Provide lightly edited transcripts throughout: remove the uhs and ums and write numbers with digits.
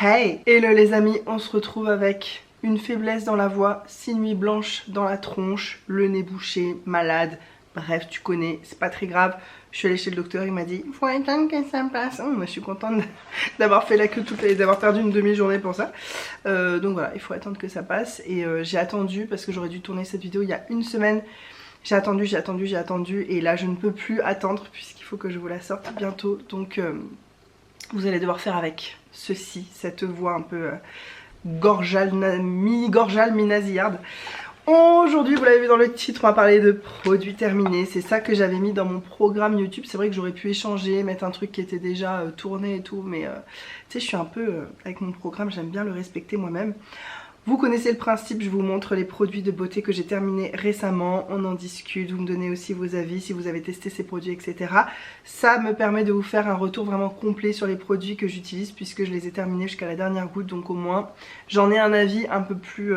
Hey! Hello les amis, on se retrouve avec une faiblesse dans la voix, 6 nuits blanches dans la tronche, le nez bouché, malade, bref tu connais, c'est pas très grave. Je suis allée chez le docteur, il m'a dit faut attendre que ça passe. Oh, moi je suis contente d'avoir fait la queue d'avoir perdu une demi-journée pour ça. Donc voilà, il faut attendre que ça passe. Et j'ai attendu parce que j'aurais dû tourner cette vidéo il y a une semaine. J'ai attendu et là je ne peux plus attendre puisqu'il faut que je vous la sorte bientôt. Donc vous allez devoir faire avec ceci, cette voix un peu mi-gorgeale, mi-nasillarde. Aujourd'hui, vous l'avez vu dans le titre, on va parler de produits terminés. C'est ça que j'avais mis dans mon programme YouTube. C'est vrai que j'aurais pu échanger, mettre un truc qui était déjà tourné et tout. Mais tu sais, je suis un peu avec mon programme, j'aime bien le respecter moi-même. Vous connaissez le principe, je vous montre les produits de beauté que j'ai terminés récemment, on en discute, vous me donnez aussi vos avis si vous avez testé ces produits, etc. Ça me permet de vous faire un retour vraiment complet sur les produits que j'utilise puisque je les ai terminés jusqu'à la dernière goutte, donc au moins j'en ai un avis un peu plus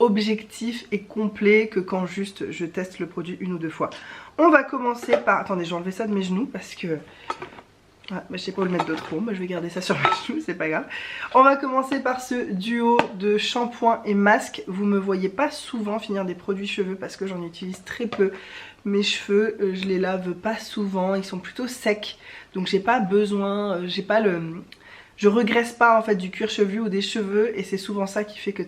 objectif et complet que quand juste je teste le produit une ou deux fois. On va commencer par... Attendez, je vais enlever ça de mes genoux parce que... Ah, bah, je sais pas où le mettre d'autre, bah, je vais garder ça sur mes cheveux, c'est pas grave. On va commencer par ce duo de shampoing et masque. Vous me voyez pas souvent finir des produits cheveux parce que j'en utilise très peu. Mes cheveux, je les lave pas souvent, ils sont plutôt secs. Donc j'ai pas besoin, je regresse pas en fait du cuir chevelu ou des cheveux. Et c'est souvent ça qui fait que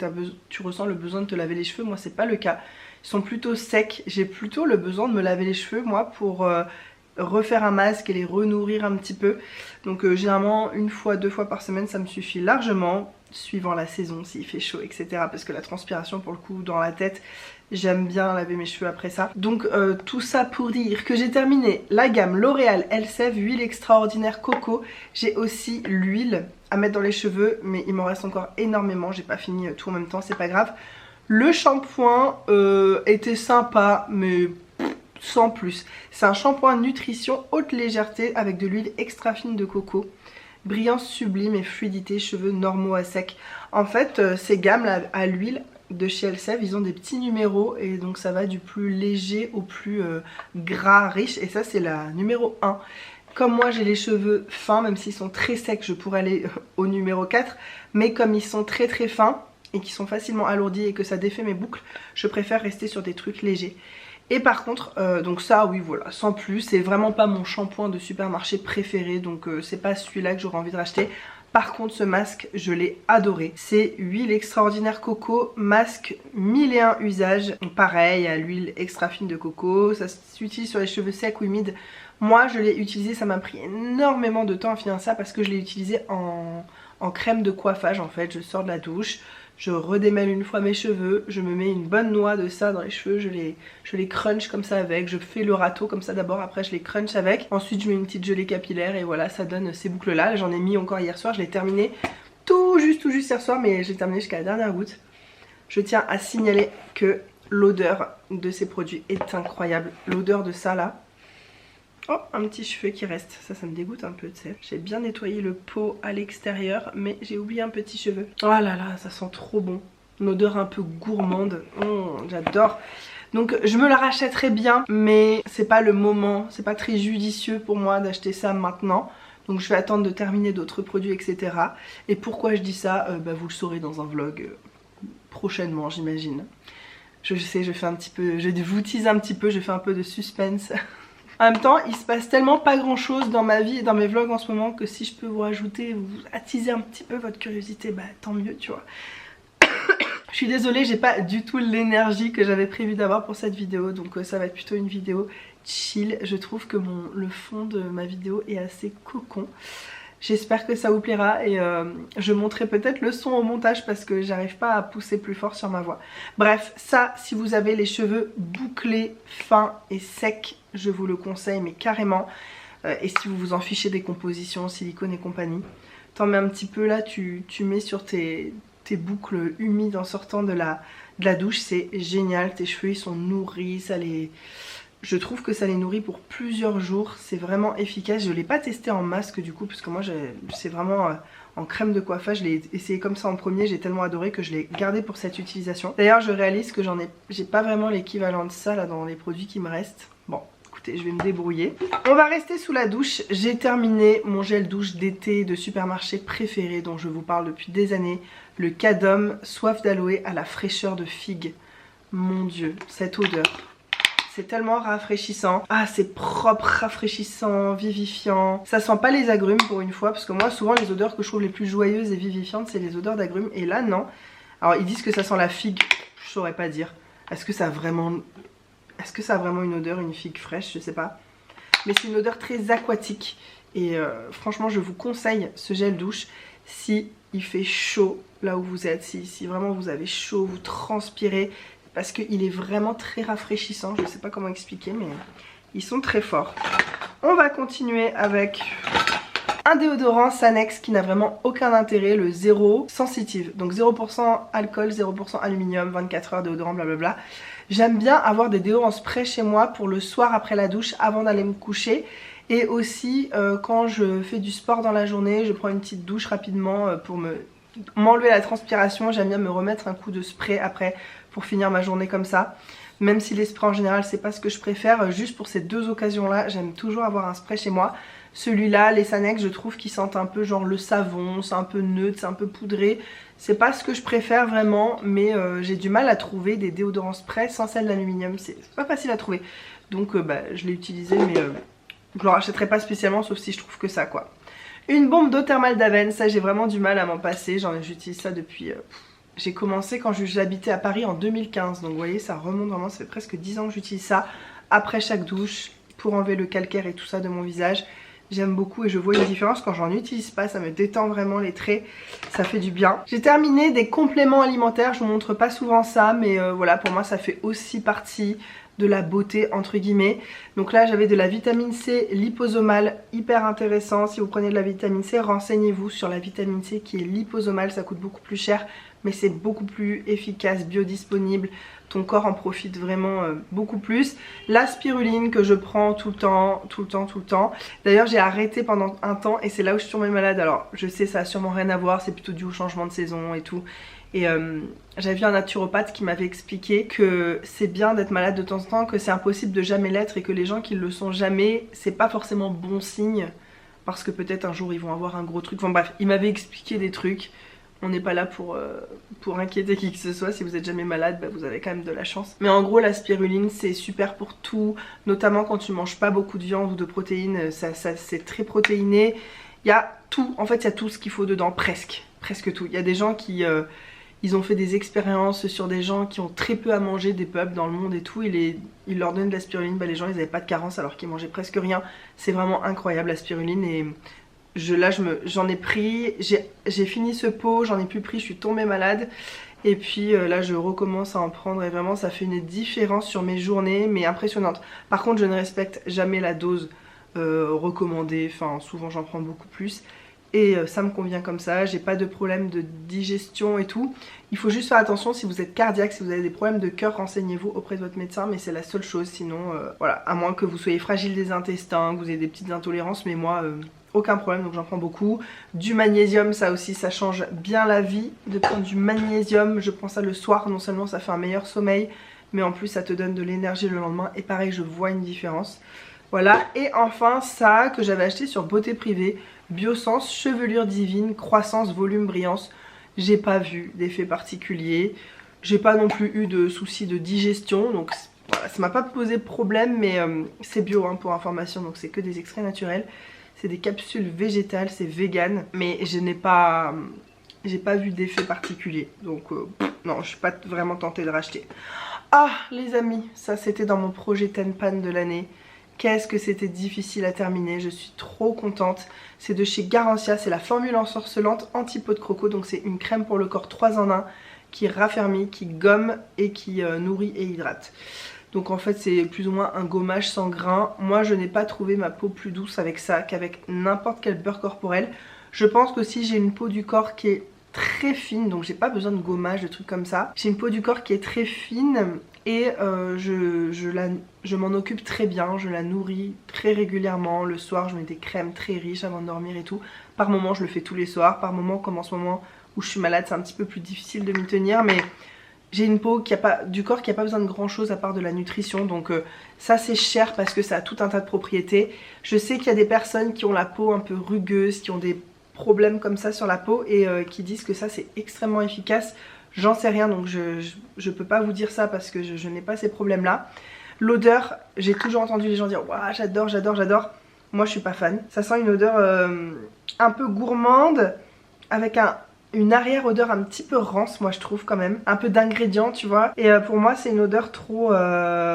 tu ressens le besoin de te laver les cheveux. Moi c'est pas le cas, ils sont plutôt secs. J'ai plutôt le besoin de me laver les cheveux moi pour... refaire un masque et les renourrir un petit peu. Donc généralement une fois, deux fois par semaine ça me suffit largement, suivant la saison, s'il fait chaud, etc. Parce que la transpiration pour le coup dans la tête, j'aime bien laver mes cheveux après ça. Donc tout ça pour dire que j'ai terminé la gamme L'Oréal Elseve huile extraordinaire coco. J'ai aussi l'huile à mettre dans les cheveux, mais il m'en reste encore énormément, j'ai pas fini tout en même temps, c'est pas grave. Le shampoing était sympa, mais... sans plus. C'est un shampoing nutrition haute légèreté avec de l'huile extra fine de coco. Brillance sublime et fluidité, cheveux normaux à sec. En fait, ces gammes là à l'huile de chez Elseve, ils ont des petits numéros et donc ça va du plus léger au plus gras, riche. Et ça c'est la numéro 1. Comme moi j'ai les cheveux fins, même s'ils sont très secs, je pourrais aller au numéro 4. Mais comme ils sont très très fins et qui sont facilement alourdis et que ça défait mes boucles, je préfère rester sur des trucs légers. Et par contre, donc ça oui voilà, sans plus, c'est vraiment pas mon shampoing de supermarché préféré, donc c'est pas celui-là que j'aurais envie de racheter. Par contre ce masque, je l'ai adoré. C'est huile extraordinaire coco, masque 1001 usages. Pareil, à l'huile extra fine de coco, ça s'utilise sur les cheveux secs ou humides. Moi je l'ai utilisé, ça m'a pris énormément de temps à finir ça parce que je l'ai utilisé en crème de coiffage en fait. Je sors de la douche, je redémêle une fois mes cheveux, je me mets une bonne noix de ça dans les cheveux, je les crunch comme ça avec, je fais le râteau comme ça d'abord, après je les crunch avec, ensuite je mets une petite gelée capillaire et voilà, ça donne ces boucles là. J'en ai mis encore hier soir, je l'ai terminé tout juste hier soir, mais j'ai terminé jusqu'à la dernière goutte. Je tiens à signaler que l'odeur de ces produits est incroyable, l'odeur de ça là. Oh, un petit cheveu qui reste, ça me dégoûte un peu, tu sais. J'ai bien nettoyé le pot à l'extérieur, mais j'ai oublié un petit cheveu. Oh là là, ça sent trop bon. Une odeur un peu gourmande, j'adore. Donc je me la rachèterai bien, mais c'est pas le moment, c'est pas très judicieux pour moi d'acheter ça maintenant. Donc je vais attendre de terminer d'autres produits, etc. Et pourquoi je dis ça, vous le saurez dans un vlog prochainement, j'imagine. Je sais, je fais un petit peu, je vous tease un petit peu, je fais un peu de suspense. En même temps, il se passe tellement pas grand chose dans ma vie et dans mes vlogs en ce moment que si je peux vous rajouter, vous attiser un petit peu votre curiosité, tant mieux, tu vois. Je suis désolée, j'ai pas du tout l'énergie que j'avais prévu d'avoir pour cette vidéo, donc ça va être plutôt une vidéo chill. Je trouve que le fond de ma vidéo est assez cocon. J'espère que ça vous plaira et je montrerai peut-être le son au montage parce que j'arrive pas à pousser plus fort sur ma voix. Bref, ça, si vous avez les cheveux bouclés, fins et secs, je vous le conseille mais carrément. Et si vous vous en fichez des compositions, silicone et compagnie, t'en mets un petit peu là, tu mets sur tes boucles humides en sortant de la douche, c'est génial. Tes cheveux ils sont nourris, je trouve que ça les nourrit pour plusieurs jours, c'est vraiment efficace. Je ne l'ai pas testé en masque du coup, parce que moi c'est vraiment en crème de coiffage. Je l'ai essayé comme ça en premier, j'ai tellement adoré que je l'ai gardé pour cette utilisation. D'ailleurs je réalise que j'ai pas vraiment l'équivalent de ça là dans les produits qui me restent. Bon, écoutez, je vais me débrouiller. On va rester sous la douche. J'ai terminé mon gel douche d'été de supermarché préféré dont je vous parle depuis des années. Le Cadom Soif d'aloe à la fraîcheur de figue. Mon Dieu, cette odeur. C'est tellement rafraîchissant. Ah, c'est propre, rafraîchissant, vivifiant. Ça sent pas les agrumes pour une fois. Parce que moi, souvent, les odeurs que je trouve les plus joyeuses et vivifiantes, c'est les odeurs d'agrumes. Et là, non. Alors, ils disent que ça sent la figue. Je saurais pas dire. Est-ce que ça a vraiment une odeur, une figue fraîche? Je sais pas. Mais c'est une odeur très aquatique. Et franchement, je vous conseille ce gel douche si il fait chaud là où vous êtes. Si vraiment vous avez chaud, vous transpirez. Parce qu'il est vraiment très rafraîchissant. Je ne sais pas comment expliquer, mais ils sont très forts. On va continuer avec un déodorant Sanex qui n'a vraiment aucun intérêt, le Zéro Sensitive. Donc 0% alcool, 0% aluminium, 24 heures déodorant, blablabla. J'aime bien avoir des déos en spray chez moi pour le soir après la douche, avant d'aller me coucher. Et aussi quand je fais du sport dans la journée, je prends une petite douche rapidement pour m'enlever la transpiration. J'aime bien me remettre un coup de spray après pour finir ma journée comme ça. Même si les sprays en général c'est pas ce que je préfère, juste pour ces deux occasions là j'aime toujours avoir un spray chez moi. Celui-là, les Sanex, je trouve qu'ils sentent un peu genre le savon, c'est un peu neutre, c'est un peu poudré. C'est pas ce que je préfère vraiment, mais j'ai du mal à trouver des déodorants spray sans sel d'aluminium, c'est pas facile à trouver. Donc je l'ai utilisé, mais je le rachèterai pas spécialement sauf si je trouve que ça quoi. Une bombe d'eau thermale d'Aven, ça j'ai vraiment du mal à m'en passer, j'utilise ça depuis... J'ai commencé quand j'habitais à Paris en 2015, donc vous voyez ça remonte vraiment, ça fait presque 10 ans que j'utilise ça après chaque douche pour enlever le calcaire et tout ça de mon visage. J'aime beaucoup et je vois une différence quand j'en utilise pas, ça me détend vraiment les traits, ça fait du bien. J'ai terminé des compléments alimentaires, je vous montre pas souvent ça, mais voilà, pour moi ça fait aussi partie de la beauté entre guillemets. Donc là j'avais de la vitamine C liposomale, hyper intéressant. Si vous prenez de la vitamine C, renseignez-vous sur la vitamine C qui est liposomale, ça coûte beaucoup plus cher mais c'est beaucoup plus efficace, biodisponible, ton corps en profite vraiment beaucoup plus. La spiruline que je prends tout le temps. D'ailleurs j'ai arrêté pendant un temps et c'est là où je suis tombée malade. Alors je sais ça a sûrement rien à voir, c'est plutôt dû au changement de saison et tout. Et j'avais vu un naturopathe qui m'avait expliqué que c'est bien d'être malade de temps en temps, que c'est impossible de jamais l'être et que les gens qui le sont jamais, c'est pas forcément bon signe parce que peut-être un jour ils vont avoir un gros truc. Enfin bref, il m'avait expliqué des trucs. On n'est pas là pour inquiéter qui que ce soit. Si vous êtes jamais malade, vous avez quand même de la chance. Mais en gros, la spiruline, c'est super pour tout. Notamment quand tu manges pas beaucoup de viande ou de protéines. C'est très protéiné. Il y a tout. En fait, il y a tout ce qu'il faut dedans. Presque tout. Il y a des gens qui... ils ont fait des expériences sur des gens qui ont très peu à manger, des peuples dans le monde et tout. Ils leur donnent de la spiruline. Les gens, ils n'avaient pas de carence alors qu'ils mangeaient presque rien. C'est vraiment incroyable, la spiruline. Et... là j'en ai pris, j'ai fini ce pot, j'en ai plus pris, je suis tombée malade. Et puis là je recommence à en prendre et vraiment ça fait une différence sur mes journées, mais impressionnante. Par contre je ne respecte jamais la dose recommandée, enfin souvent j'en prends beaucoup plus. Et ça me convient comme ça, j'ai pas de problème de digestion et tout. Il faut juste faire attention si vous êtes cardiaque, si vous avez des problèmes de cœur, renseignez-vous auprès de votre médecin, mais c'est la seule chose. Sinon voilà, à moins que vous soyez fragile des intestins, que vous ayez des petites intolérances, mais moi... aucun problème, donc j'en prends beaucoup. Du magnésium, ça aussi, ça change bien la vie de prendre du magnésium. Je prends ça le soir, non seulement ça fait un meilleur sommeil, mais en plus ça te donne de l'énergie le lendemain. Et pareil, je vois une différence. Voilà, et enfin ça que j'avais acheté sur Beauté Privée, Biosens, chevelure divine, croissance, volume, brillance. J'ai pas vu d'effet particulier. J'ai pas non plus eu de soucis de digestion, donc voilà, ça m'a pas posé problème, mais c'est bio hein, pour information, donc c'est que des extraits naturels. C'est des capsules végétales, c'est vegan, mais j'ai pas vu d'effet particulier. Donc non, je suis pas vraiment tentée de racheter. Ah les amis, ça c'était dans mon projet Tenpan de l'année. Qu'est-ce que c'était difficile à terminer, je suis trop contente. C'est de chez Garancia, c'est la formule ensorcelante anti-peau de croco. Donc c'est une crème pour le corps 3 en 1 qui raffermit, qui gomme et qui nourrit et hydrate. Donc en fait c'est plus ou moins un gommage sans grain. Moi je n'ai pas trouvé ma peau plus douce avec ça qu'avec n'importe quel beurre corporel. Je pense que si j'ai une peau du corps qui est très fine, donc j'ai pas besoin de gommage, de trucs comme ça. J'ai une peau du corps qui est très fine et je m'en occupe très bien, je la nourris très régulièrement. Le soir je mets des crèmes très riches avant de dormir et tout. Par moment je le fais tous les soirs, par moment comme en ce moment où je suis malade c'est un petit peu plus difficile de m'y tenir, mais J'ai une peau du corps qui n'a pas besoin de grand chose à part de la nutrition, donc ça c'est cher parce que ça a tout un tas de propriétés. Je sais qu'il y a des personnes qui ont la peau un peu rugueuse, qui ont des problèmes comme ça sur la peau et qui disent que ça c'est extrêmement efficace. J'en sais rien, donc je peux pas vous dire ça parce que je n'ai pas ces problèmes là. L'odeur, j'ai toujours entendu les gens dire waouh, j'adore, j'adore, j'adore. Moi je suis pas fan. Ça sent une odeur un peu gourmande avec une arrière-odeur un petit peu rance, moi je trouve quand même. Un peu d'ingrédients, tu vois. Et pour moi c'est une odeur trop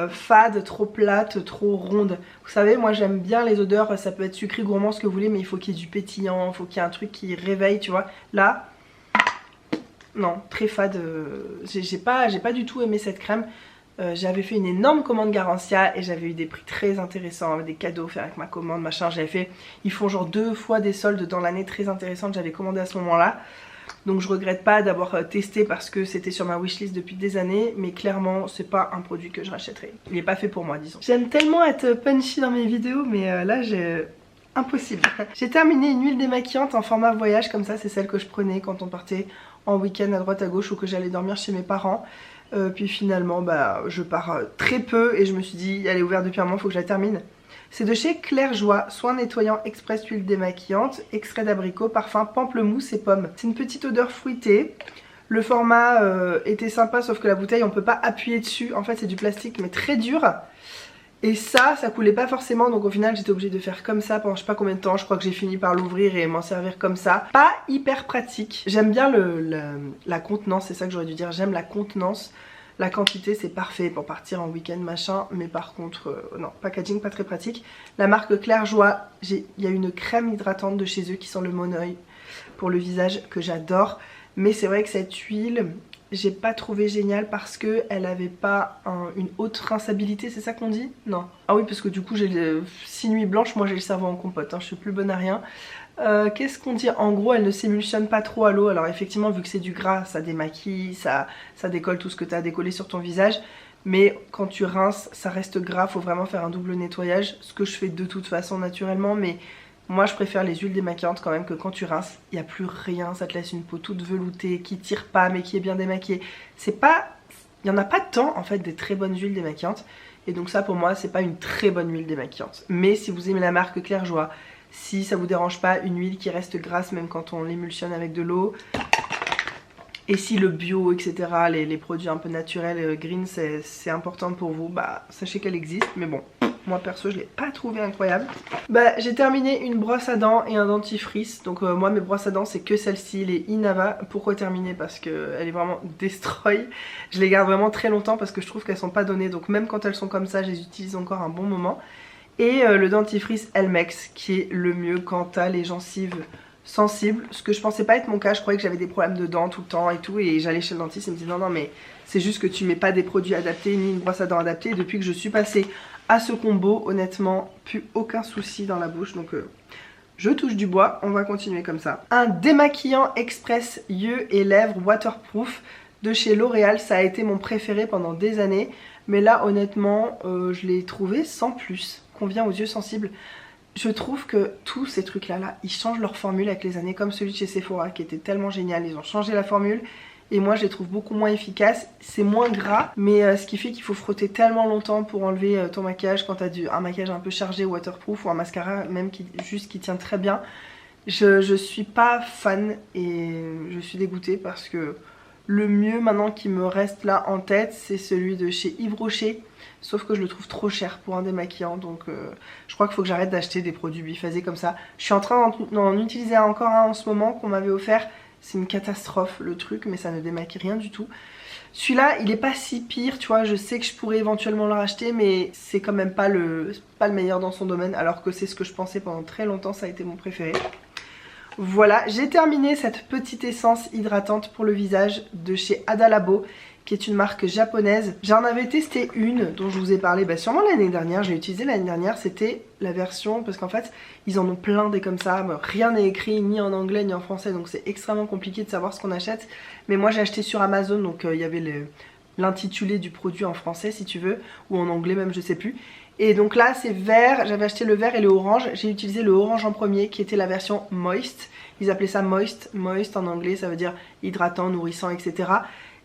fade, trop plate, trop ronde. Vous savez, moi j'aime bien les odeurs, ça peut être sucré, gourmand, ce que vous voulez, mais il faut qu'il y ait du pétillant, il faut qu'il y ait un truc qui réveille, tu vois. Là, non, très fade. J'ai pas du tout aimé cette crème. J'avais fait une énorme commande Garancia et j'avais eu des prix très intéressants, des cadeaux offerts avec ma commande, machin. J'avais fait, ils font genre 2 fois des soldes dans l'année très intéressantes, j'avais commandé à ce moment-là. Donc je regrette pas d'avoir testé parce que c'était sur ma wishlist depuis des années, mais clairement c'est pas un produit que je rachèterai. Il est pas fait pour moi, disons. J'aime tellement être punchy dans mes vidéos, mais là j'ai... impossible. J'ai terminé une huile démaquillante en format voyage, comme ça c'est celle que je prenais quand on partait en week-end à droite à gauche ou que j'allais dormir chez mes parents. Puis finalement bah, je pars très peu et je me suis dit elle est ouverte depuis un moment, faut que je la termine. C'est de chez Claire Joie, soin nettoyant express huile démaquillante, extrait d'abricot, parfum pamplemousse et pomme. C'est une petite odeur fruitée. Le format était sympa sauf que la bouteille on peut pas appuyer dessus, en fait c'est du plastique mais très dur. Et ça coulait pas forcément, donc au final j'étais obligée de faire comme ça pendant je sais pas combien de temps. Je crois que j'ai fini par l'ouvrir et m'en servir comme ça. Pas hyper pratique. J'aime bien la contenance, c'est ça que j'aurais dû dire. J'aime la contenance. La quantité c'est parfait pour partir en week-end machin. Mais par contre, non, packaging pas très pratique. La marque Claire Joie, il y a une crème hydratante de chez eux qui sent le monoeil pour le visage que j'adore. Mais c'est vrai que cette huile... j'ai pas trouvé génial parce que elle avait pas une haute rinçabilité, c'est ça qu'on dit? Non. Ah oui, parce que du coup j'ai 6 nuits blanches, moi j'ai le cerveau en compote, hein, je suis plus bonne à rien. Qu'est-ce qu'on dit? En gros elle ne s'émulsionne pas trop à l'eau, alors effectivement vu que c'est du gras, ça démaquille, ça décolle tout ce que tu as à décoller sur ton visage. Mais quand tu rinces, ça reste gras, faut vraiment faire un double nettoyage, ce que je fais de toute façon naturellement, mais... moi je préfère les huiles démaquillantes quand même que quand tu rinces, il n'y a plus rien, ça te laisse une peau toute veloutée, qui tire pas mais qui est bien démaquillée. C'est pas... il n'y en a pas tant en fait des très bonnes huiles démaquillantes. Et donc ça pour moi c'est pas une très bonne huile démaquillante. Mais si vous aimez la marque Claire Joie, si ça vous dérange pas une huile qui reste grasse même quand on l'émulsionne avec de l'eau. Et si le bio etc, les produits un peu naturels, green c'est important pour vous, bah sachez qu'elle existe. Mais bon... moi perso je l'ai pas trouvé incroyable. Bah j'ai terminé une brosse à dents et un dentifrice. Donc moi mes brosses à dents c'est que celle-ci, les Inava. Pourquoi terminer? Parce qu'elle est vraiment destroy. Je les garde vraiment très longtemps parce que je trouve qu'elles sont pas données. Donc même quand elles sont comme ça je les utilise encore un bon moment. Et le dentifrice Elmex qui est le mieux quand t'as les gencives sensibles. Ce que je pensais pas être mon cas, je croyais que j'avais des problèmes de dents tout le temps et tout. Et j'allais chez le dentiste et il me disait non mais c'est juste que tu mets pas des produits adaptés ni une brosse à dents adaptée. Et depuis que je suis passée à ce combo, honnêtement, plus aucun souci dans la bouche. Donc je touche du bois, on va continuer comme ça. Un démaquillant express yeux et lèvres waterproof de chez L'Oréal. Ça a été mon préféré pendant des années. Mais là honnêtement je l'ai trouvé sans plus. Convient aux yeux sensibles. Je trouve que tous ces trucs là, ils changent leur formule avec les années. Comme celui de chez Sephora qui était tellement génial. Ils ont changé la formule. Et moi je les trouve beaucoup moins efficaces, c'est moins gras, mais ce qui fait qu'il faut frotter tellement longtemps pour enlever ton maquillage quand tu as un maquillage un peu chargé, waterproof ou un mascara même qui tient très bien. Je suis pas fan et je suis dégoûtée parce que le mieux maintenant qui me reste là en tête c'est celui de chez Yves Rocher. Sauf que je le trouve trop cher pour un démaquillant, donc je crois qu'il faut que j'arrête d'acheter des produits biphasés comme ça. Je suis en train d'en utiliser encore un en ce moment qu'on m'avait offert. C'est une catastrophe le truc, mais ça ne démaquille rien du tout. Celui-là, il est pas si pire, tu vois, je sais que je pourrais éventuellement le racheter, mais c'est quand même pas le meilleur dans son domaine, alors que c'est ce que je pensais pendant très longtemps, ça a été mon préféré. Voilà, j'ai terminé cette petite essence hydratante pour le visage de chez Adalabo, qui est une marque japonaise. J'en avais testé une dont je vous ai parlé sûrement l'année dernière, j'ai utilisé l'année dernière, c'était la version, parce qu'en fait ils en ont plein des comme ça, rien n'est écrit ni en anglais ni en français, donc c'est extrêmement compliqué de savoir ce qu'on achète. Mais moi j'ai acheté sur Amazon, donc il y avait l'intitulé du produit en français si tu veux, ou en anglais même, je sais plus. Et donc là c'est vert, j'avais acheté le vert et le orange, j'ai utilisé le orange en premier qui était la version moist. Ils appelaient ça moist, moist en anglais ça veut dire hydratant, nourrissant, etc.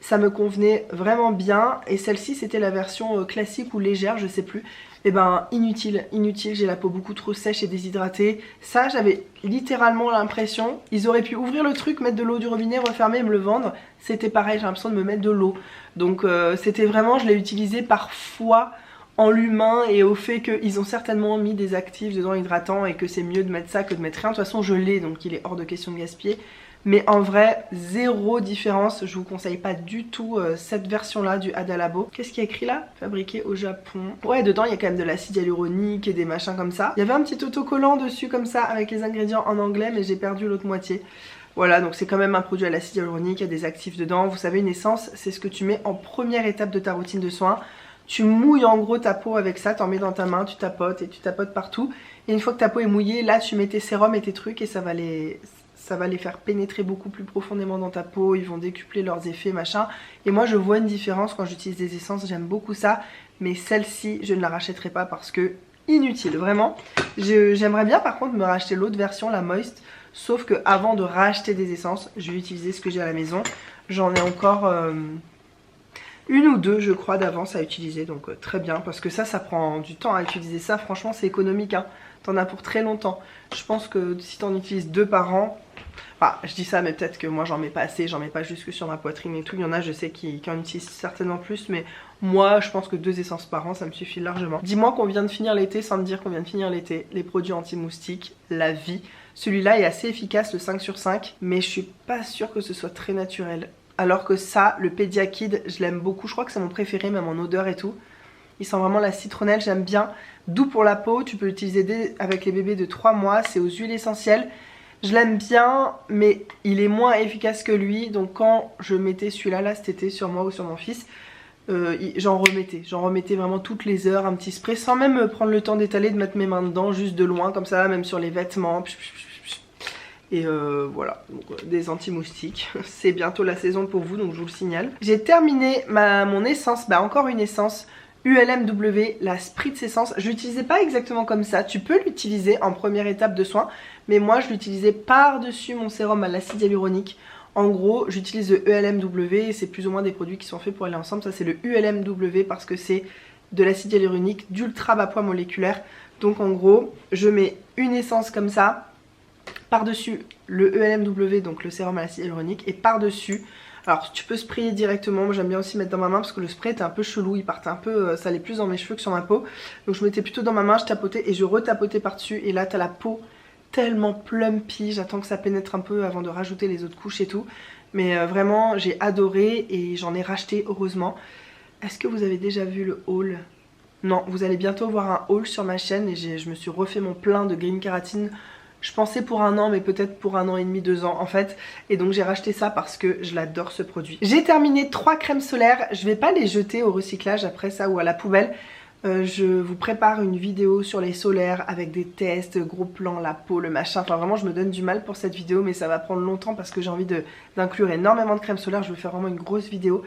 ça me convenait vraiment bien. Et celle-ci c'était la version classique ou légère, je sais plus. Et ben inutile, j'ai la peau beaucoup trop sèche et déshydratée. Ça j'avais littéralement l'impression, ils auraient pu ouvrir le truc, mettre de l'eau du robinet, refermer et me le vendre. C'était pareil, j'ai l'impression de me mettre de l'eau. Donc c'était vraiment, je l'ai utilisé parfois en l'humain et au fait qu'ils ont certainement mis des actifs dedans hydratants et que c'est mieux de mettre ça que de mettre rien. De toute façon je l'ai, donc il est hors de question de gaspiller. Mais en vrai, zéro différence. Je vous conseille pas du tout cette version-là du Adalabo. Qu'est-ce qu'il y a écrit là? Fabriqué au Japon. Ouais, dedans, il y a quand même de l'acide hyaluronique et des machins comme ça. Il y avait un petit autocollant dessus comme ça avec les ingrédients en anglais, mais j'ai perdu l'autre moitié. Voilà, donc c'est quand même un produit à l'acide hyaluronique, il y a des actifs dedans. Vous savez, une essence, c'est ce que tu mets en première étape de ta routine de soins. Tu mouilles en gros ta peau avec ça, t'en mets dans ta main, tu tapotes et tu tapotes partout. Et une fois que ta peau est mouillée, là, tu mets tes sérums et tes trucs et ça va les faire pénétrer beaucoup plus profondément dans ta peau, ils vont décupler leurs effets, machin. Et moi je vois une différence quand j'utilise des essences, j'aime beaucoup ça. Mais celle-ci, je ne la rachèterai pas parce que inutile, vraiment. J'aimerais bien par contre me racheter l'autre version, la Moist. Sauf que avant de racheter des essences, je vais utiliser ce que j'ai à la maison. J'en ai encore une ou deux je crois d'avance à utiliser, donc très bien. Parce que ça prend du temps à utiliser ça, franchement c'est économique, hein. T'en as pour très longtemps. Je pense que si t'en utilises 2 par an, enfin je dis ça mais peut-être que moi j'en mets pas assez, j'en mets pas jusque sur ma poitrine et tout. Il y en a je sais qui en utilisent certainement plus, mais moi je pense que 2 essences par an ça me suffit largement. Dis-moi qu'on vient de finir l'été sans me dire qu'on vient de finir l'été. Les produits anti-moustiques, la vie. Celui-là est assez efficace, le 5 sur 5, mais je suis pas sûre que ce soit très naturel. Alors que ça, le Pediakid, je l'aime beaucoup, je crois que c'est mon préféré même en odeur et tout. Il sent vraiment la citronnelle, j'aime bien. Doux pour la peau, tu peux l'utiliser avec les bébés de 3 mois, c'est aux huiles essentielles. Je l'aime bien, mais il est moins efficace que lui. Donc quand je mettais celui-là, là cet été, sur moi ou sur mon fils, j'en remettais vraiment toutes les heures, un petit spray, sans même prendre le temps d'étaler, de mettre mes mains dedans, juste de loin, comme ça, même sur les vêtements. Et voilà, donc, des anti-moustiques. C'est bientôt la saison pour vous, donc je vous le signale. J'ai terminé mon essence, encore une essence ULMW, la Spritz Essence. Je l'utilisais pas exactement comme ça. Tu peux l'utiliser en première étape de soin, mais moi je l'utilisais par-dessus mon sérum à l'acide hyaluronique. En gros, j'utilise le ULMW et c'est plus ou moins des produits qui sont faits pour aller ensemble. Ça c'est le ULMW parce que c'est de l'acide hyaluronique d'ultra bas poids moléculaire. Donc en gros, je mets une essence comme ça, par-dessus le ELMW, donc le sérum à l'acide hyaluronique, et par-dessus, alors tu peux sprayer directement, moi j'aime bien aussi mettre dans ma main parce que le spray était un peu chelou, il partait un peu, ça allait plus dans mes cheveux que sur ma peau, donc je mettais plutôt dans ma main, je tapotais et je retapotais par-dessus, et là t'as la peau tellement plumpy, j'attends que ça pénètre un peu avant de rajouter les autres couches et tout, mais vraiment j'ai adoré et j'en ai racheté heureusement. Est-ce que vous avez déjà vu le haul? Non, vous allez bientôt voir un haul sur ma chaîne et je me suis refait mon plein de green kératine. Je pensais pour 1 an mais peut-être pour 1 an et demi, 2 ans en fait. Et donc j'ai racheté ça parce que je l'adore ce produit. J'ai terminé 3 crèmes solaires. Je vais pas les jeter au recyclage après ça ou à la poubelle. Je vous prépare une vidéo sur les solaires avec des tests, gros plans, la peau, le machin. Enfin vraiment je me donne du mal pour cette vidéo mais ça va prendre longtemps parce que j'ai envie d'inclure énormément de crèmes solaires. Je veux faire vraiment une grosse vidéo.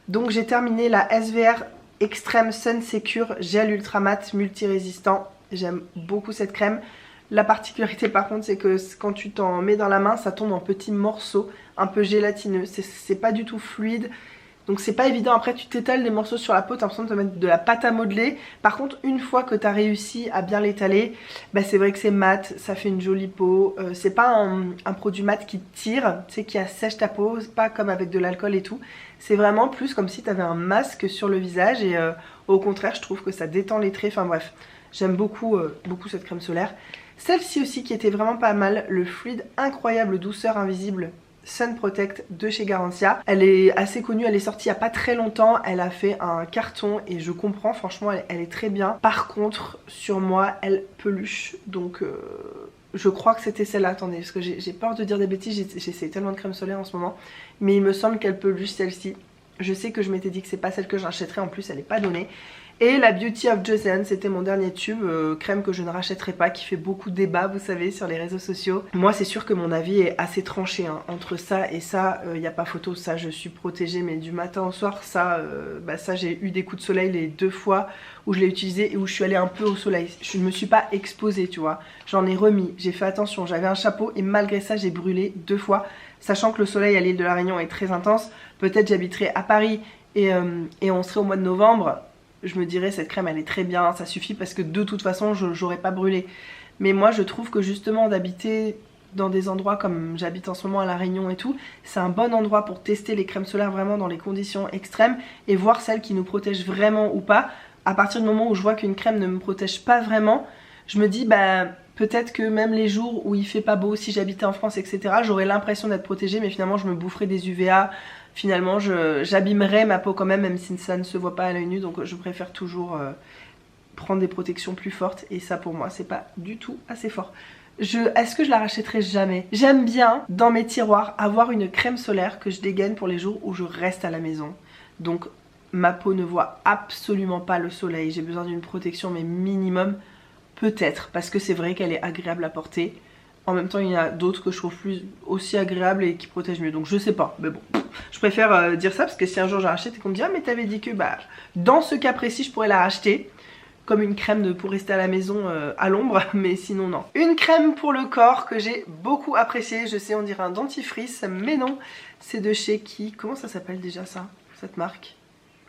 Donc j'ai terminé la SVR Extreme Sun Secure Gel Ultra Matte Multi-Résistant. J'aime beaucoup cette crème. La particularité par contre c'est que quand tu t'en mets dans la main ça tombe en petits morceaux un peu gélatineux, c'est pas du tout fluide, donc c'est pas évident. Après tu t'étales des morceaux sur la peau, t'as l'impression de te mettre de la pâte à modeler. Par contre une fois que t'as réussi à bien l'étaler, c'est vrai que c'est mat, ça fait une jolie peau. C'est pas un produit mat qui tire, tu sais, qui assèche ta peau, c'est pas comme avec de l'alcool et tout. C'est vraiment plus comme si t'avais un masque sur le visage et au contraire je trouve que ça détend les traits, enfin bref. J'aime beaucoup, beaucoup cette crème solaire. Celle-ci aussi qui était vraiment pas mal, le fluide incroyable douceur invisible Sun Protect de chez Garantia. Elle est assez connue, elle est sortie il n'y a pas très longtemps, elle a fait un carton et je comprends, franchement elle est très bien. Par contre sur moi elle peluche, donc je crois que c'était celle-là, attendez parce que j'ai peur de dire des bêtises, j'essaie tellement de crème solaire en ce moment, mais il me semble qu'elle peluche celle-ci. Je sais que je m'étais dit que c'est pas celle que j'achèterais, en plus elle est pas donnée. Et la Beauty of Joseon, c'était mon dernier tube, crème que je ne rachèterai pas, qui fait beaucoup de débat, vous savez, sur les réseaux sociaux. Moi, c'est sûr que mon avis est assez tranché, hein. Entre ça et ça, il n'y a pas photo. Ça, je suis protégée, mais du matin au soir, ça, ça j'ai eu des coups de soleil les 2 fois où je l'ai utilisé et où je suis allée un peu au soleil. Je ne me suis pas exposée, tu vois. J'en ai remis, j'ai fait attention, j'avais un chapeau et malgré ça, j'ai brûlé 2 fois. sachant que le soleil à l'île de la Réunion est très intense, peut-être j'habiterai à Paris et on serait au mois de novembre, je me dirais cette crème elle est très bien, ça suffit parce que de toute façon j'aurais pas brûlé. Mais moi je trouve que justement d'habiter dans des endroits comme j'habite en ce moment à la Réunion et tout, c'est un bon endroit pour tester les crèmes solaires vraiment dans les conditions extrêmes et voir celles qui nous protègent vraiment ou pas. À partir du moment où je vois qu'une crème ne me protège pas vraiment, je me dis bah peut-être que même les jours où il fait pas beau, si j'habitais en France etc, j'aurais l'impression d'être protégée mais finalement je me boufferais des UVA, finalement j'abîmerais ma peau quand même, même si ça ne se voit pas à l'œil nu, donc je préfère toujours prendre des protections plus fortes et ça pour moi c'est pas du tout assez fort. Est-ce que je la rachèterai? Jamais. J'aime bien dans mes tiroirs avoir une crème solaire que je dégaine pour les jours où je reste à la maison. Donc ma peau ne voit absolument pas le soleil. J'ai besoin d'une protection mais minimum peut-être parce que c'est vrai qu'elle est agréable à porter. En même temps il y en a d'autres que je trouve plus aussi agréables et qui protègent mieux. Donc je sais pas. Mais bon. Je préfère dire ça parce que si un jour je la rachète et qu'on me dit ah mais t'avais dit que bah dans ce cas précis je pourrais la racheter. Comme une crème pour rester à la maison à l'ombre, mais sinon non. Une crème pour le corps que j'ai beaucoup appréciée, je sais on dirait un dentifrice, mais non, c'est de chez qui? Comment ça s'appelle déjà ça, cette marque?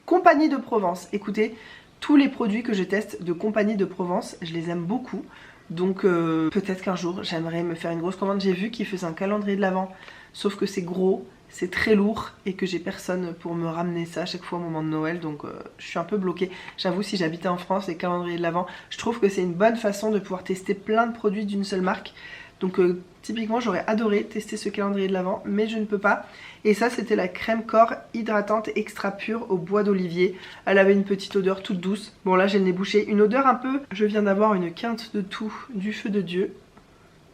Compagnie de Provence. Écoutez, tous les produits que je teste de Compagnie de Provence, je les aime beaucoup. Donc peut-être qu'un jour j'aimerais me faire une grosse commande. J'ai vu qu'ils faisaient un calendrier de l'Avent, sauf que c'est gros, c'est très lourd et que j'ai personne pour me ramener ça à chaque fois au moment de Noël, donc je suis un peu bloquée. J'avoue, si j'habitais en France, les calendriers de l'Avent, je trouve que c'est une bonne façon de pouvoir tester plein de produits d'une seule marque. Donc typiquement j'aurais adoré tester ce calendrier de l'Avent, mais je ne peux pas. Et ça c'était la crème corps hydratante extra pure au bois d'olivier. Elle avait une petite odeur toute douce. Bon là j'ai le nez bouché, une odeur un peu... Je viens d'avoir une quinte de tout du feu de Dieu.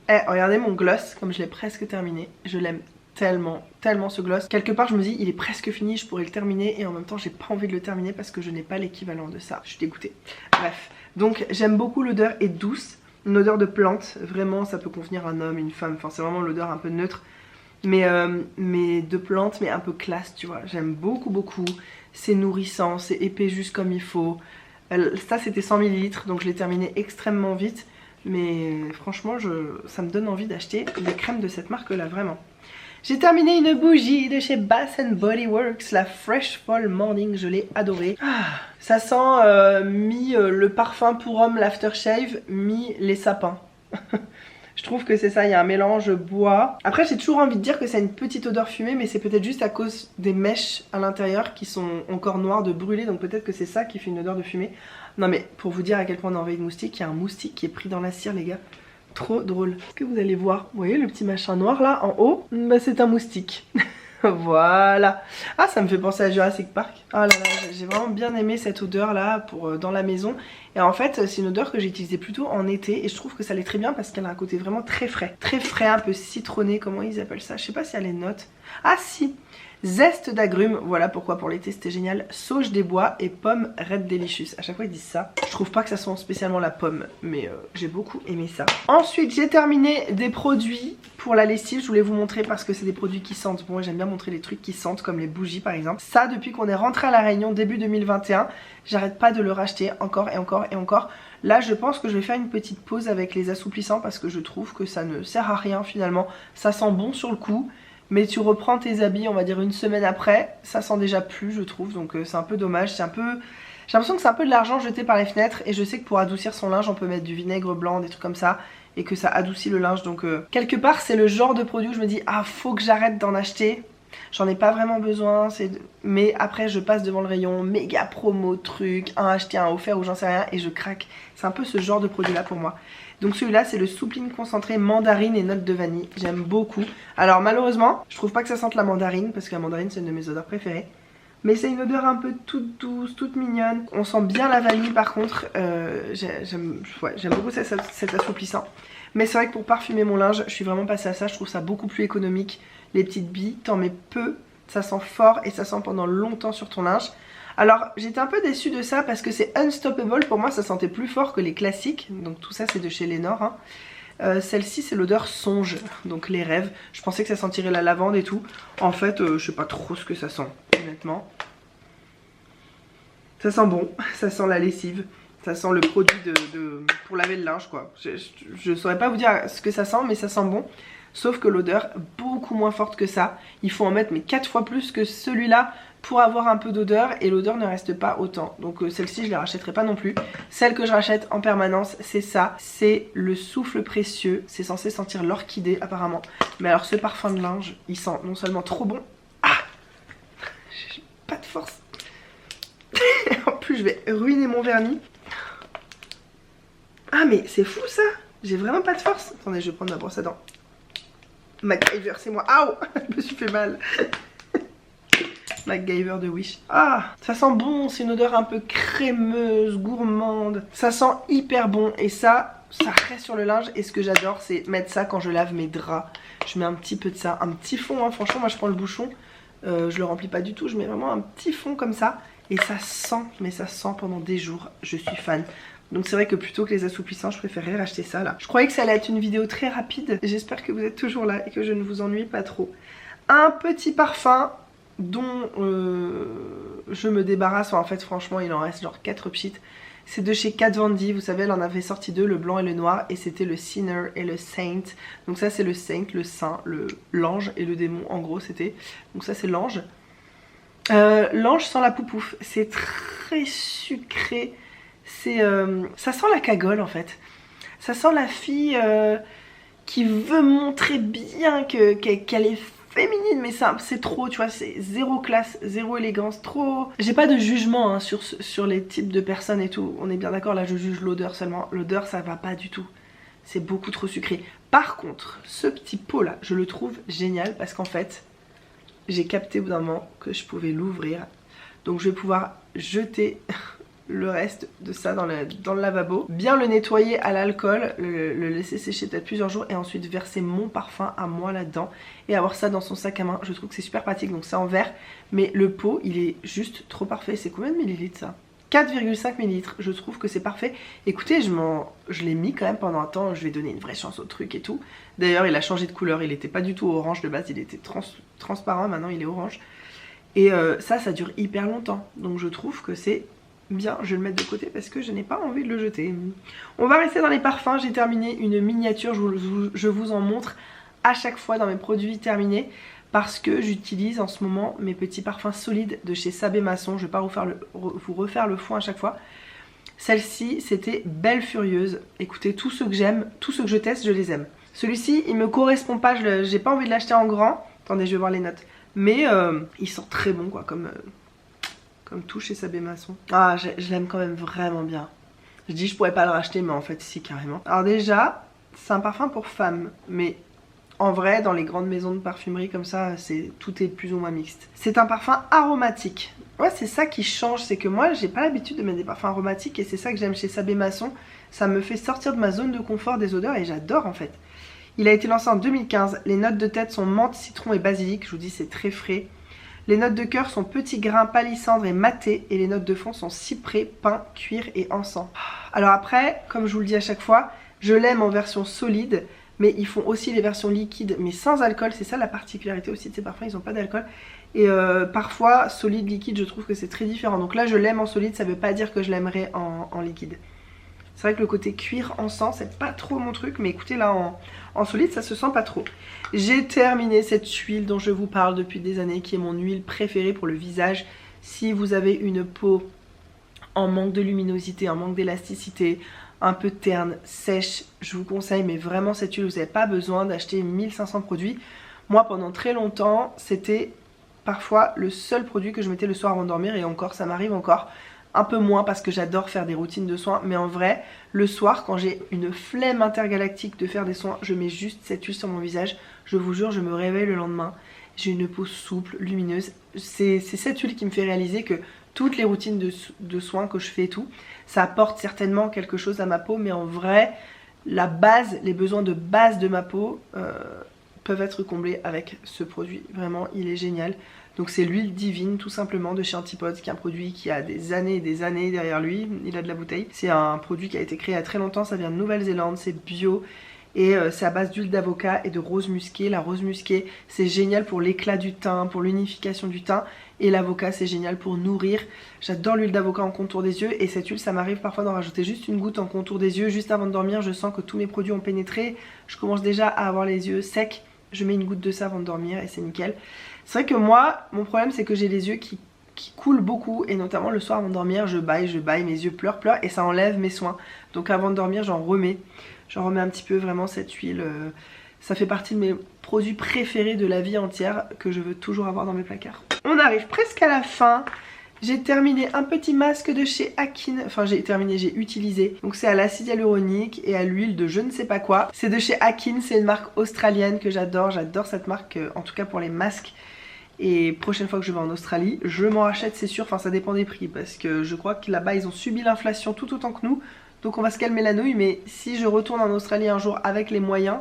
Eh regardez mon gloss, comme je l'ai presque terminé, je l'aime tellement ce gloss. Quelque part je me dis il est presque fini, je pourrais le terminer et en même temps j'ai pas envie de le terminer parce que je n'ai pas l'équivalent de ça. Je suis dégoûtée. Bref, donc j'aime beaucoup, l'odeur est douce, une odeur de plante, vraiment ça peut convenir à un homme, une femme, enfin c'est vraiment l'odeur un peu neutre. Mais de plante, mais un peu classe, tu vois. J'aime beaucoup, c'est nourrissant, c'est épais juste comme il faut. Ça c'était 100 ml donc je l'ai terminé extrêmement vite. Mais franchement ça me donne envie d'acheter des crèmes de cette marque là, vraiment. J'ai terminé une bougie de chez Bath & Body Works, la Fresh Fall Morning, je l'ai adorée. Ça sent mi le parfum pour homme, l'aftershave, mi les sapins. Je trouve que c'est ça, il y a un mélange bois. Après j'ai toujours envie de dire que c'est une petite odeur fumée, mais c'est peut-être juste à cause des mèches à l'intérieur qui sont encore noires de brûler, donc peut-être que c'est ça qui fait une odeur de fumée. Non mais pour vous dire à quel point on a envie de moustique, il y a un moustique qui est pris dans la cire les gars. Trop drôle. Est-ce que vous allez voir? Vous voyez le petit machin noir là en haut? Bah c'est un moustique. Voilà. Ah ça me fait penser à Jurassic Park. Oh là là, j'ai vraiment bien aimé cette odeur là pour dans la maison. Et en fait c'est une odeur que j'ai utilisée plutôt en été et je trouve que ça allait très bien parce qu'elle a un côté vraiment très frais. Très frais, un peu citronné, comment ils appellent ça? Je sais pas si elle a les notes. Ah si, zeste d'agrumes, voilà pourquoi pour l'été c'était génial. Sauge des bois et pomme Red Delicious. À chaque fois ils disent ça. Je trouve pas que ça sent spécialement la pomme, mais j'ai beaucoup aimé ça. Ensuite j'ai terminé des produits pour la lessive. Je voulais vous montrer parce que c'est des produits qui sentent. Bon, j'aime bien montrer les trucs qui sentent comme les bougies par exemple. Ça depuis qu'on est rentré à la Réunion début 2021, j'arrête pas de le racheter encore et encore et encore. Là je pense que je vais faire une petite pause avec les assouplissants parce que je trouve que ça ne sert à rien finalement. Ça sent bon sur le coup, mais tu reprends tes habits on va dire une semaine après, ça sent déjà plus je trouve, donc c'est un peu dommage. C'est un peu... J'ai l'impression que c'est un peu de l'argent jeté par les fenêtres et je sais que pour adoucir son linge on peut mettre du vinaigre blanc, des trucs comme ça et que ça adoucit le linge, donc quelque part c'est le genre de produit où je me dis ah faut que j'arrête d'en acheter. J'en ai pas vraiment besoin, mais après je passe devant le rayon, méga promo, truc, un acheté, un offert ou j'en sais rien et je craque. C'est un peu ce genre de produit là pour moi. Donc celui-là c'est le soupline concentré mandarine et notes de vanille, j'aime beaucoup. Alors malheureusement je trouve pas que ça sente la mandarine parce que la mandarine c'est une de mes odeurs préférées. Mais c'est une odeur un peu toute douce, toute mignonne. On sent bien la vanille par contre, j'aime beaucoup cet assouplissant. Mais c'est vrai que pour parfumer mon linge, je suis vraiment passée à ça, je trouve ça beaucoup plus économique. Les petites billes, t'en mets peu, ça sent fort et ça sent pendant longtemps sur ton linge. Alors j'étais un peu déçue de ça parce que c'est Unstoppable, pour moi ça sentait plus fort que les classiques. Donc tout ça c'est de chez Lénore hein. Celle-ci c'est l'odeur songe, donc les rêves. Je pensais que ça sentirait la lavande et tout. En fait je sais pas trop ce que ça sent, honnêtement. Ça sent bon, ça sent la lessive. Ça sent le produit pour laver le linge quoi. Je saurais pas vous dire ce que ça sent mais ça sent bon. sauf que l'odeur est beaucoup moins forte que ça. Il faut en mettre mais 4 fois plus que celui-là pour avoir un peu d'odeur et l'odeur ne reste pas autant. Donc celle-ci je ne la rachèterai pas non plus. Celle que je rachète en permanence c'est ça, c'est le souffle précieux. C'est censé sentir l'orchidée apparemment. Mais alors ce parfum de linge, il sent non seulement trop bon. Ah, j'ai pas de force. En plus je vais ruiner mon vernis. Ah mais c'est fou ça. J'ai vraiment pas de force. Attendez, je vais prendre ma brosse à dents. MacGyver, c'est moi. Aouh, je me suis fait mal. MacGyver de Wish. Ah, ça sent bon, c'est une odeur un peu crémeuse, gourmande. Ça sent hyper bon et ça reste sur le linge. Et ce que j'adore, c'est mettre ça quand je lave mes draps. Je mets un petit peu de ça, un petit fond, hein. Franchement, moi je prends le bouchon. Je le remplis pas du tout, je mets vraiment un petit fond comme ça. Et ça sent, mais ça sent pendant des jours. Je suis fan. Donc c'est vrai que plutôt que les assouplissants, je préférais racheter ça là. Je croyais que ça allait être une vidéo très rapide. J'espère que vous êtes toujours là et que je ne vous ennuie pas trop. Un petit parfum dont je me débarrasse. En fait franchement il en reste genre 4 pchits. C'est de chez Kat Von D. Vous savez elle en avait sorti 2, le blanc et le noir. Et c'était le Sinner et le Saint. Donc ça c'est le Saint, le saint, l'ange et le démon en gros c'était. Donc ça c'est l'ange. L'ange sans la poupouf. C'est très sucré. Ça sent la cagole en fait. Ça sent la fille qui veut montrer bien qu'elle est féminine, mais c'est trop, tu vois, c'est zéro classe, zéro élégance, trop... J'ai pas de jugement hein, sur les types de personnes et tout, on est bien d'accord, là je juge l'odeur seulement. L'odeur ça va pas du tout, c'est beaucoup trop sucré. Par contre, ce petit pot là, je le trouve génial parce qu'en fait, j'ai capté au bout d'un moment que je pouvais l'ouvrir. Donc je vais pouvoir jeter... le reste de ça dans le lavabo, bien le nettoyer à l'alcool, le laisser sécher peut-être plusieurs jours et ensuite verser mon parfum à moi là-dedans et avoir ça dans son sac à main. Je trouve que c'est super pratique, donc c'est en verre, mais le pot il est juste trop parfait. C'est combien de millilitres ça? 4,5 millilitres, je trouve que c'est parfait. Écoutez, je l'ai mis quand même pendant un temps, je vais donner une vraie chance au truc et tout. D'ailleurs il a changé de couleur, il était pas du tout orange de base, il était transparent, maintenant il est orange. Et ça dure hyper longtemps, donc je trouve que c'est... bien, je vais le mettre de côté parce que je n'ai pas envie de le jeter. On va rester dans les parfums, j'ai terminé une miniature, je vous en montre à chaque fois dans mes produits terminés parce que j'utilise en ce moment mes petits parfums solides de chez Sabé Masson. Je ne vais pas vous refaire le fond à chaque fois. Celle-ci c'était Belle Furieuse. Écoutez, tous ceux que j'aime, tous ceux que je teste, je les aime. Celui-ci il me correspond pas, j'ai pas envie de l'acheter en grand. Attendez, je vais voir les notes. Mais il sent très bon quoi, comme tout chez Sabé Masson. Ah, je l'aime quand même vraiment bien. Je dis je pourrais pas le racheter, mais en fait si, carrément. Alors déjà, c'est un parfum pour femmes, mais en vrai dans les grandes maisons de parfumerie comme ça, tout est plus ou moins mixte. C'est un parfum aromatique. Ouais, c'est ça qui change, c'est que moi j'ai pas l'habitude de mettre des parfums aromatiques et c'est ça que j'aime chez Sabé Masson. Ça me fait sortir de ma zone de confort des odeurs et j'adore en fait. Il a été lancé en 2015, les notes de tête sont menthe, citron et basilic, je vous dis c'est très frais. Les notes de cœur sont petits grains, palissandre et maté. Et les notes de fond sont cyprès, pin, cuir et encens. Alors après, comme je vous le dis à chaque fois, je l'aime en version solide. Mais ils font aussi les versions liquides, mais sans alcool. C'est ça la particularité aussi de ces parfums, ils n'ont pas d'alcool. Et parfois, solide, liquide, je trouve que c'est très différent. Donc là, je l'aime en solide, ça ne veut pas dire que je l'aimerais en liquide. C'est vrai que le côté cuir, encens, c'est pas trop mon truc. Mais écoutez, là, en solide, ça se sent pas trop. J'ai terminé cette huile dont je vous parle depuis des années, qui est mon huile préférée pour le visage. Si vous avez une peau en manque de luminosité, en manque d'élasticité, un peu terne, sèche, je vous conseille, mais vraiment cette huile, vous n'avez pas besoin d'acheter 1500 produits. Moi, pendant très longtemps, c'était parfois le seul produit que je mettais le soir avant de dormir, et encore, ça m'arrive encore. Un peu moins parce que j'adore faire des routines de soins, mais en vrai, le soir, quand j'ai une flemme intergalactique de faire des soins, je mets juste cette huile sur mon visage. Je vous jure, je me réveille le lendemain, j'ai une peau souple, lumineuse. C'est cette huile qui me fait réaliser que toutes les routines de soins que je fais et tout, ça apporte certainement quelque chose à ma peau, mais en vrai, la base, les besoins de base de ma peau peuvent être comblés avec ce produit. Vraiment, il est génial. Donc c'est l'huile divine tout simplement de chez Antipode, qui est un produit qui a des années et des années derrière lui, il a de la bouteille. C'est un produit qui a été créé il y a très longtemps, ça vient de Nouvelle-Zélande, c'est bio et c'est à base d'huile d'avocat et de rose musquée. La rose musquée c'est génial pour l'éclat du teint, pour l'unification du teint, et l'avocat c'est génial pour nourrir. J'adore l'huile d'avocat en contour des yeux, et cette huile ça m'arrive parfois d'en rajouter juste une goutte en contour des yeux juste avant de dormir. Je sens que tous mes produits ont pénétré, je commence déjà à avoir les yeux secs, je mets une goutte de ça avant de dormir et c'est nickel. C'est vrai que moi mon problème c'est que j'ai les yeux qui coulent beaucoup, et notamment le soir avant de dormir je baille, mes yeux pleurent et ça enlève mes soins. Donc avant de dormir j'en remets un petit peu. Vraiment cette huile, ça fait partie de mes produits préférés de la vie entière que je veux toujours avoir dans mes placards. On arrive presque à la fin. J'ai terminé un petit masque de chez Akin, enfin j'ai utilisé. Donc c'est à l'acide hyaluronique et à l'huile de je ne sais pas quoi. C'est de chez Akin, c'est une marque australienne que j'adore cette marque, en tout cas pour les masques. Et prochaine fois que je vais en Australie, je m'en rachète c'est sûr, enfin ça dépend des prix, parce que je crois que là-bas ils ont subi l'inflation tout autant que nous. Donc on va se calmer la nouille, mais si je retourne en Australie un jour avec les moyens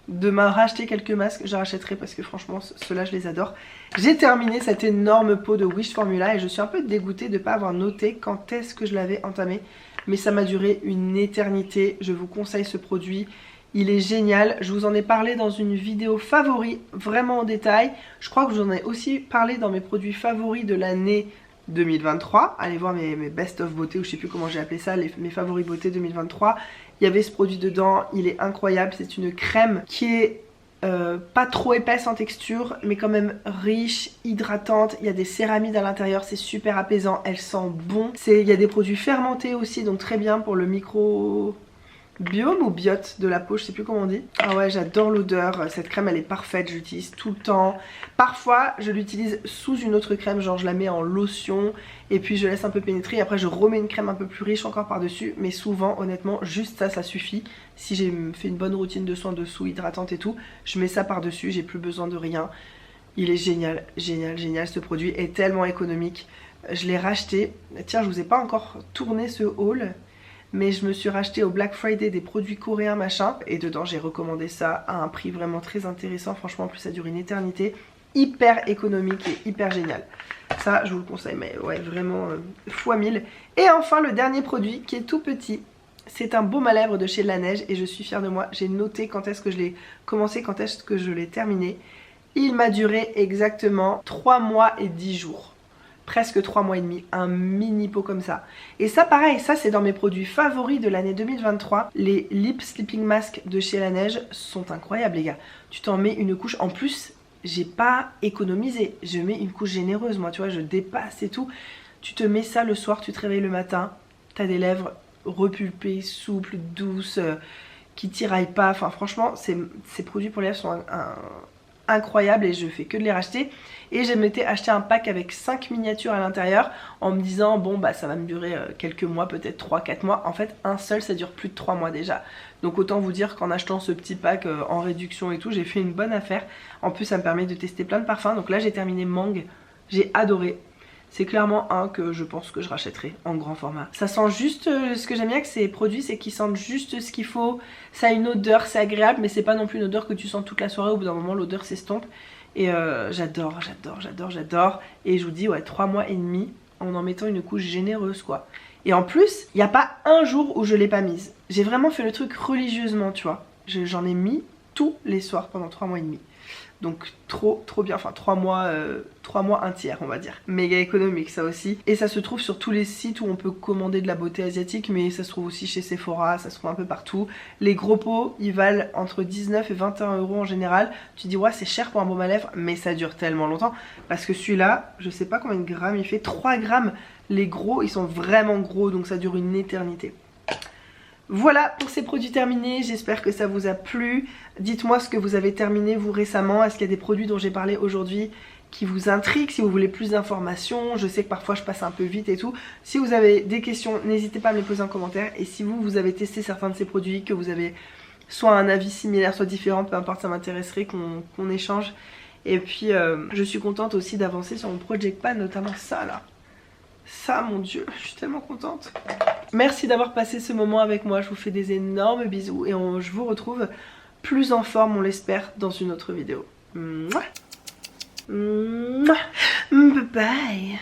de me racheter quelques masques, je rachèterai, parce que franchement ceux-là je les adore. J'ai terminé cette énorme pot de Wish Formula et je suis un peu dégoûtée de ne pas avoir noté quand est-ce que je l'avais entamé. Mais ça m'a duré une éternité, je vous conseille ce produit. Il est génial, je vous en ai parlé dans une vidéo favoris, vraiment en détail. Je crois que je vous en ai aussi parlé dans mes produits favoris de l'année 2023. Allez voir mes best of beauté, ou je sais plus comment j'ai appelé ça, mes favoris beauté 2023. Il y avait ce produit dedans, il est incroyable. C'est une crème qui est pas trop épaisse en texture, mais quand même riche, hydratante. Il y a des céramides à l'intérieur, c'est super apaisant, elle sent bon. Il y a des produits fermentés aussi, donc très bien pour le micro... biome ou biote de la peau, je sais plus comment on dit. Ah ouais, j'adore l'odeur, cette crème elle est parfaite, je l'utilise tout le temps. Parfois je l'utilise sous une autre crème, genre je la mets en lotion et puis je laisse un peu pénétrer et après je remets une crème un peu plus riche encore par dessus. Mais souvent honnêtement juste ça suffit. Si j'ai fait une bonne routine de soins dessous, hydratante et tout, je mets ça par dessus, j'ai plus besoin de rien. Il est génial, génial, génial, ce produit est tellement économique. Je l'ai racheté, tiens je vous ai pas encore tourné ce haul, mais je me suis racheté au Black Friday des produits coréens machin, et dedans j'ai recommandé ça à un prix vraiment très intéressant. Franchement en plus ça dure une éternité, hyper économique et hyper génial. Ça je vous le conseille, mais ouais vraiment fois 1000. Et enfin le dernier produit qui est tout petit, c'est un baume à lèvres de chez Laneige et je suis fière de moi. J'ai noté quand est-ce que je l'ai commencé, quand est-ce que je l'ai terminé. Il m'a duré exactement 3 mois et 10 jours. Presque 3 mois et demi, un mini pot comme ça. Et ça pareil, ça c'est dans mes produits favoris de l'année 2023. Les Lip Sleeping Mask de chez Laneige sont incroyables les gars. Tu t'en mets une couche, en plus j'ai pas économisé, je mets une couche généreuse moi, tu vois, je dépasse et tout. Tu te mets ça le soir, tu te réveilles le matin, t'as des lèvres repulpées, souples, douces, qui tiraillent pas. Enfin franchement ces produits pour les lèvres sont incroyables et je fais que de les racheter. Et je m'étais acheté un pack avec 5 miniatures à l'intérieur en me disant bon bah ça va me durer quelques mois, peut-être 3-4 mois. En fait un seul ça dure plus de 3 mois déjà. Donc autant vous dire qu'en achetant ce petit pack en réduction et tout, j'ai fait une bonne affaire. En plus ça me permet de tester plein de parfums. Donc là j'ai terminé Mangue, j'ai adoré. C'est clairement un que je pense que je rachèterai en grand format. Ça sent juste, ce que j'aime bien avec ces produits c'est qu'ils sentent juste ce qu'il faut. Ça a une odeur, c'est agréable mais c'est pas non plus une odeur que tu sens toute la soirée. Au bout d'un moment l'odeur s'estompe. Et j'adore. Et je vous dis ouais 3 mois et demi en mettant une couche généreuse quoi. Et en plus il n'y a pas un jour où je l'ai pas mise. J'ai vraiment fait le truc religieusement tu vois. J'en ai mis tous les soirs pendant 3 mois et demi. Donc trop bien, enfin 3 mois un tiers on va dire. Méga économique ça aussi. Et ça se trouve sur tous les sites où on peut commander de la beauté asiatique, mais ça se trouve aussi chez Sephora, ça se trouve un peu partout. Les gros pots ils valent entre 19 et 21 € en général. Tu dis ouais c'est cher pour un baume à lèvres, mais ça dure tellement longtemps. Parce que celui-là, je sais pas combien de grammes il fait, 3 grammes. Les gros ils sont vraiment gros donc ça dure une éternité. Voilà pour ces produits terminés, j'espère que ça vous a plu. Dites-moi ce que vous avez terminé vous récemment. Est-ce qu'il y a des produits dont j'ai parlé aujourd'hui qui vous intriguent, si vous voulez plus d'informations? Je sais que parfois je passe un peu vite et tout. Si vous avez des questions, n'hésitez pas à me les poser en commentaire. Et si vous avez testé certains de ces produits, que vous avez soit un avis similaire, soit différent, peu importe, ça m'intéresserait qu'on échange. Et puis je suis contente aussi d'avancer sur mon Project Pan, notamment ça là. Ça mon dieu, je suis tellement contente. Merci d'avoir passé ce moment avec moi, je vous fais des énormes bisous et je vous retrouve plus en forme, on l'espère, dans une autre vidéo. Mouah. Mouah. Bye bye.